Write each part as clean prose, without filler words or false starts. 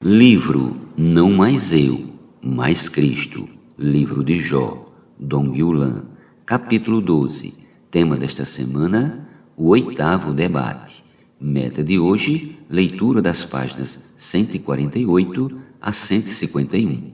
Livro Não Mais Eu, Mais Cristo. Livro de Jó, Dong Yulan. Capítulo 12. Tema desta semana, o 8º debate. Meta de hoje, leitura das páginas 148 a 151.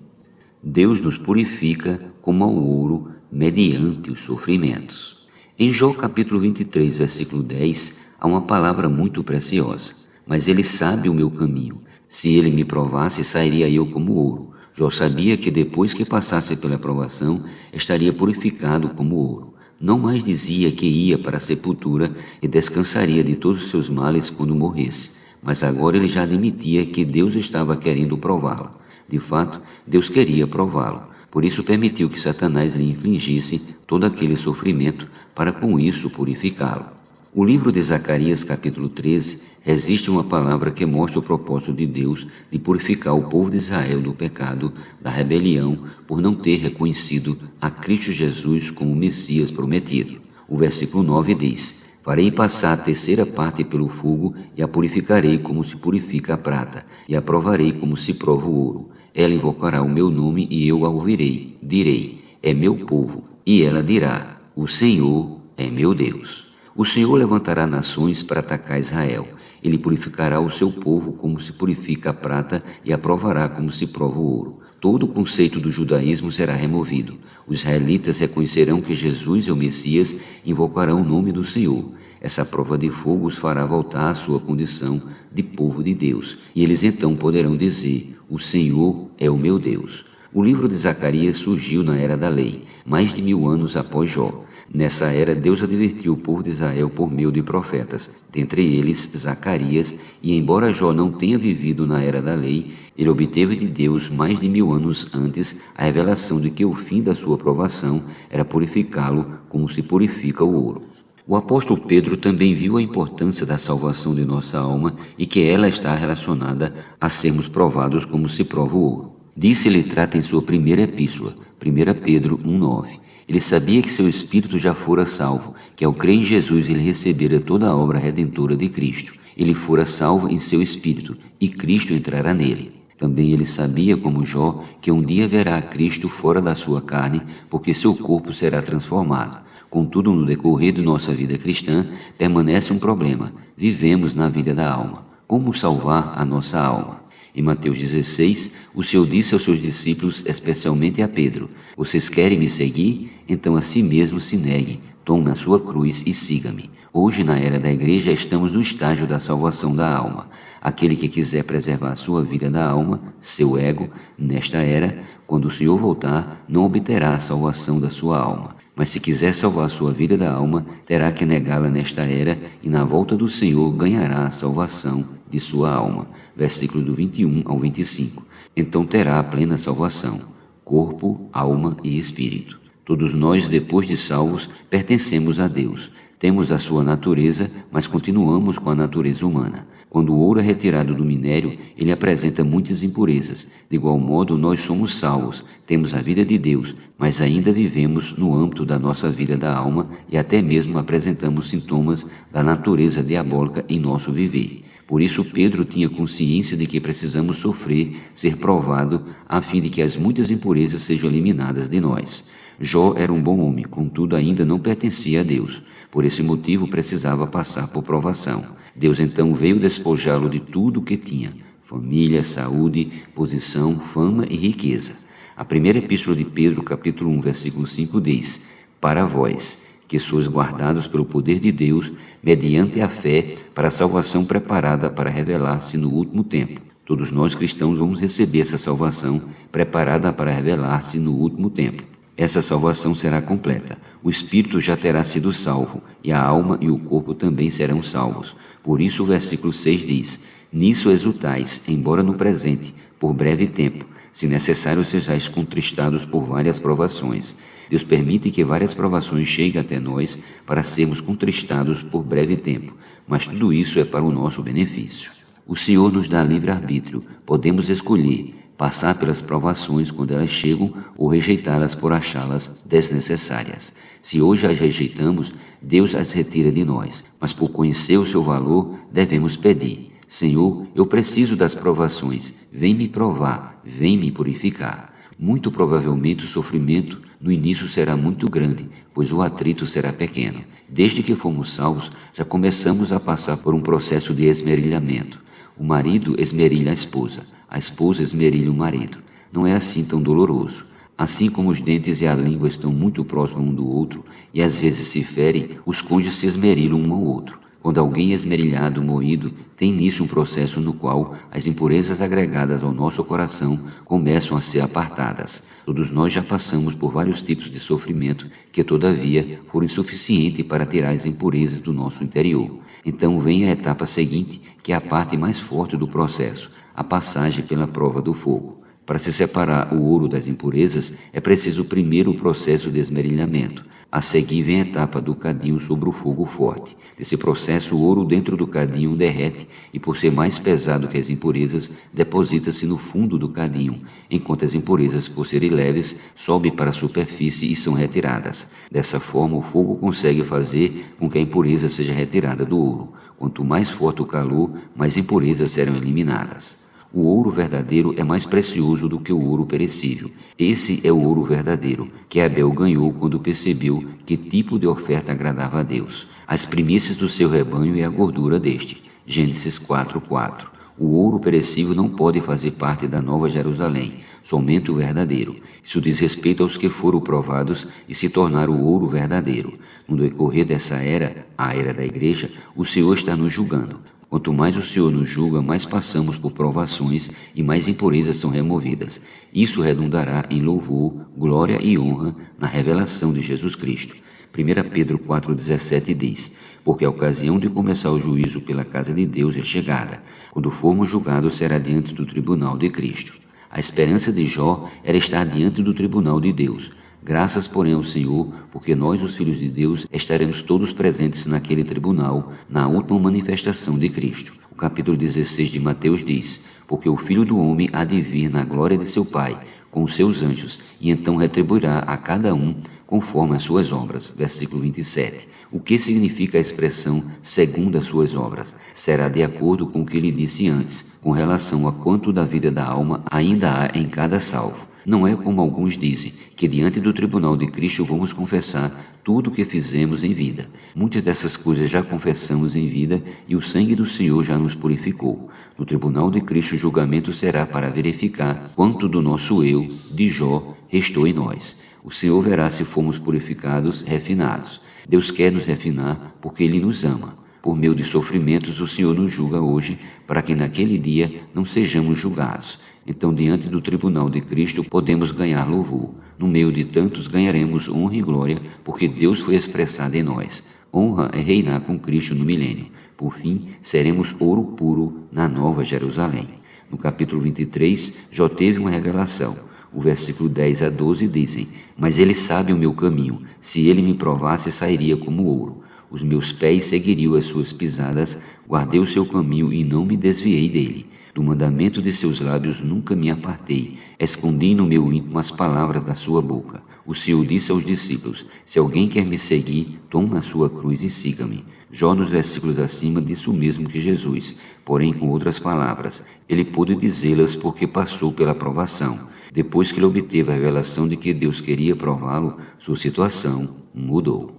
Deus nos purifica como ao ouro mediante os sofrimentos. Em Jó capítulo 23, versículo 10, há uma palavra muito preciosa. Mas ele sabe o meu caminho. Se ele me provasse, sairia eu como ouro. Jó sabia que depois que passasse pela provação, estaria purificado como ouro. Não mais dizia que ia para a sepultura e descansaria de todos os seus males quando morresse. Mas agora ele já admitia que Deus estava querendo prová-lo. De fato, Deus queria prová-lo. Por isso permitiu que Satanás lhe infligisse todo aquele sofrimento para com isso purificá-lo. O livro de Zacarias, capítulo 13, existe uma palavra que mostra o propósito de Deus de purificar o povo de Israel do pecado, da rebelião, por não ter reconhecido a Cristo Jesus como o Messias prometido. O versículo 9 diz: farei passar a terceira parte pelo fogo e a purificarei como se purifica a prata, e a provarei como se prova o ouro. Ela invocará o meu nome e eu a ouvirei. Direi: é meu povo. E ela dirá: o Senhor é meu Deus. O Senhor levantará nações para atacar Israel. Ele purificará o seu povo como se purifica a prata e a provará como se prova o ouro. Todo o conceito do judaísmo será removido. Os israelitas reconhecerão que Jesus é o Messias e invocarão o nome do Senhor. Essa prova de fogo os fará voltar à sua condição de povo de Deus. E eles então poderão dizer: o Senhor é o meu Deus. O livro de Zacarias surgiu na era da lei, mais de 1000 anos após Jó. Nessa era, Deus advertiu o povo de Israel por meio de profetas, dentre eles Zacarias, e embora Jó não tenha vivido na era da lei, ele obteve de Deus mais de 1000 anos antes a revelação de que o fim da sua provação era purificá-lo como se purifica o ouro. O apóstolo Pedro também viu a importância da salvação de nossa alma e que ela está relacionada a sermos provados como se prova o ouro. Disso ele trata em sua primeira epístola, 1 Pedro 1,9. Ele sabia que seu espírito já fora salvo, que ao crer em Jesus ele recebera toda a obra redentora de Cristo. Ele fora salvo em seu espírito, e Cristo entrará nele. Também ele sabia, como Jó, que um dia verá a Cristo fora da sua carne, porque seu corpo será transformado. Contudo, no decorrer de nossa vida cristã, permanece um problema. Vivemos na vida da alma. Como salvar a nossa alma? Em Mateus 16, o Senhor disse aos seus discípulos, especialmente a Pedro: vocês querem me seguir? Então a si mesmo se negue, tome a sua cruz e siga-me. Hoje, na era da igreja, estamos no estágio da salvação da alma. Aquele que quiser preservar a sua vida da alma, seu ego, nesta era, quando o Senhor voltar, não obterá a salvação da sua alma. Mas se quiser salvar a sua vida da alma, terá que negá-la nesta era e na volta do Senhor ganhará a salvação de sua alma. Versículo do 21 ao 25. Então terá a plena salvação, corpo, alma e espírito. Todos nós, depois de salvos, pertencemos a Deus. Temos a sua natureza, mas continuamos com a natureza humana. Quando o ouro é retirado do minério, ele apresenta muitas impurezas. De igual modo, nós somos salvos, temos a vida de Deus, mas ainda vivemos no âmbito da nossa vida da alma e até mesmo apresentamos sintomas da natureza diabólica em nosso viver. Por isso, Pedro tinha consciência de que precisamos sofrer, ser provado, a fim de que as muitas impurezas sejam eliminadas de nós. Jó era um bom homem, contudo ainda não pertencia a Deus. Por esse motivo, precisava passar por provação. Deus então veio despojá-lo de tudo o que tinha: família, saúde, posição, fama e riqueza. A primeira epístola de Pedro, capítulo 1, versículo 5 diz: para vós, que sois guardados pelo poder de Deus, mediante a fé, para a salvação preparada para revelar-se no último tempo. Todos nós cristãos vamos receber essa salvação preparada para revelar-se no último tempo. Essa salvação será completa. O espírito já terá sido salvo, e a alma e o corpo também serão salvos. Por isso o versículo 6 diz: nisso exultais, embora no presente, por breve tempo, se necessário sejais contristados por várias provações. Deus permite que várias provações cheguem até nós para sermos contristados por breve tempo, mas tudo isso é para o nosso benefício. O Senhor nos dá livre-arbítrio, podemos escolher passar pelas provações quando elas chegam ou rejeitá-las por achá-las desnecessárias. Se hoje as rejeitamos, Deus as retira de nós, mas por conhecer o seu valor, devemos pedir: Senhor, eu preciso das provações, vem me provar, vem me purificar. Muito provavelmente o sofrimento no início será muito grande, pois o atrito será pequeno. Desde que fomos salvos, já começamos a passar por um processo de esmerilhamento. O marido esmerilha a esposa esmerilha o marido. Não é assim tão doloroso. Assim como os dentes e a língua estão muito próximos um do outro e às vezes se ferem, os cônjuges se esmerilam um ao outro. Quando alguém é esmerilhado, moído, tem nisso um processo no qual as impurezas agregadas ao nosso coração começam a ser apartadas. Todos nós já passamos por vários tipos de sofrimento que, todavia, foram insuficientes para tirar as impurezas do nosso interior. Então vem a etapa seguinte, que é a parte mais forte do processo, a passagem pela prova do fogo. Para se separar o ouro das impurezas, é preciso primeiro o processo de esmerilhamento. A seguir vem a etapa do cadinho sobre o fogo forte. Nesse processo, o ouro dentro do cadinho derrete e, por ser mais pesado que as impurezas, deposita-se no fundo do cadinho, enquanto as impurezas, por serem leves, sobem para a superfície e são retiradas. Dessa forma, o fogo consegue fazer com que a impureza seja retirada do ouro. Quanto mais forte o calor, mais impurezas serão eliminadas. O ouro verdadeiro é mais precioso do que o ouro perecível. Esse é o ouro verdadeiro, que Abel ganhou quando percebeu que tipo de oferta agradava a Deus. As primícias do seu rebanho e a gordura deste. Gênesis 4:4. O ouro perecível não pode fazer parte da Nova Jerusalém, somente o verdadeiro. Isso diz respeito aos que foram provados e se tornaram o ouro verdadeiro. No decorrer dessa era, a era da igreja, o Senhor está nos julgando. Quanto mais o Senhor nos julga, mais passamos por provações e mais impurezas são removidas. Isso redundará em louvor, glória e honra na revelação de Jesus Cristo. 1 Pedro 4,17 diz: porque a ocasião de começar o juízo pela casa de Deus é chegada. Quando formos julgados, será diante do tribunal de Cristo. A esperança de Jó era estar diante do tribunal de Deus. Graças, porém, ao Senhor, porque nós, os filhos de Deus, estaremos todos presentes naquele tribunal, na última manifestação de Cristo. O capítulo 16 de Mateus diz: porque o Filho do Homem há de vir na glória de seu Pai, com os seus anjos, e então retribuirá a cada um conforme as suas obras. Versículo 27. O que significa a expressão segundo as suas obras? Será de acordo com o que lhe disse antes, com relação a quanto da vida da alma ainda há em cada salvo. Não é como alguns dizem, que diante do tribunal de Cristo vamos confessar tudo o que fizemos em vida. Muitas dessas coisas já confessamos em vida e o sangue do Senhor já nos purificou. No tribunal de Cristo o julgamento será para verificar quanto do nosso eu, de Jó, restou em nós. O Senhor verá se fomos purificados, refinados. Deus quer nos refinar porque Ele nos ama. Por meio de sofrimentos, o Senhor nos julga hoje, para que naquele dia não sejamos julgados. Então, diante do tribunal de Cristo, podemos ganhar louvor. No meio de tantos, ganharemos honra e glória, porque Deus foi expressado em nós. Honra é reinar com Cristo no milênio. Por fim, seremos ouro puro na Nova Jerusalém. No capítulo 23, Jó teve uma revelação. O versículo 10 a 12 dizem: mas ele sabe o meu caminho, se ele me provasse, sairia como ouro. Os meus pés seguiriam as suas pisadas, guardei o seu caminho e não me desviei dele. Do mandamento de seus lábios nunca me apartei, escondi no meu íntimo as palavras da sua boca. O Senhor disse aos discípulos: se alguém quer me seguir, tome a sua cruz e siga-me. Jó, nos versículos acima, disse o mesmo que Jesus, porém com outras palavras. Ele pôde dizê-las porque passou pela provação. Depois que ele obteve a revelação de que Deus queria prová-lo, sua situação mudou.